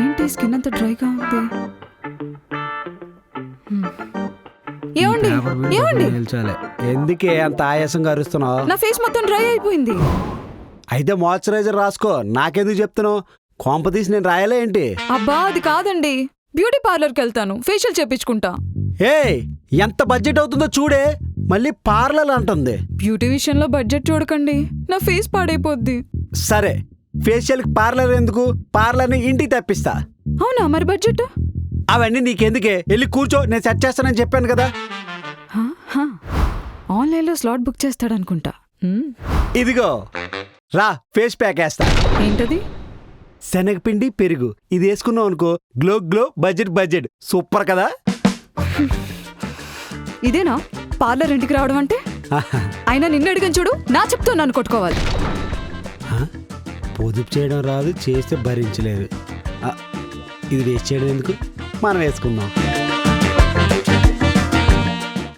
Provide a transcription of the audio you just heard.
ఏంటి స్కిన్ అంత డ్రైగా ఉంది? ఏమండి ఏమండి, ఎందుకే అంత ఆయాసంగా అరుస్తున్నావు? నా ఫేస్ మొత్తం డ్రై అయిపోయింది. అయితే మాయిశ్చరైజర్ రాసుకో. నాకెందుకు చెప్తున్నావు? కొంప తీసి నేను రాయలే ఏంటి? అబ్బా అది కాదండి, బ్యూటీ పార్లర్కి వెళ్తాను, ఫేషియల్ చేపించుకుంటా. ఏ ఎంత బడ్జెట్ అవుతుందో చూడే, మళ్ళీ పార్లర్ అంటుంది. బ్యూటీ విషయంలో బడ్జెట్ చూడకండి, నా ఫేస్ పాడైపోద్ది. సరే, ఫేషియల్కి పార్లర్ ఎందుకు? పార్లర్ని ఇంటికి తెప్పిస్తా. అవునా, మరి బడ్జెట్? అవన్నీ నీకెందుకే, వెళ్ళి కూర్చో, నేను సెట్ చేస్తానని చెప్పాను కదా. ఆన్లైన్లో స్లాట్ బుక్ చేస్తాడనుకుంటా. ఇదిగో రా, ఫేస్ ప్యాక్ వేస్తా. ఏంటది? శనగపిండి పెరుగు, ఇది వేసుకున్నావు అనుకో, glow glow, budget budget, super కదా. ఇదేనా పార్లర్ ఇంటికి రావడం అంటే? అయినా నిన్ను అడిగిన చూడు, నా చెప్తూ నన్ను కొట్టుకోవాలి. పొదుపు చేయడం రాదు, చేస్తే భరించలేదు. ఇది వేస్ట్ చేయడం ఎందుకు, మనం వేసుకుందాం.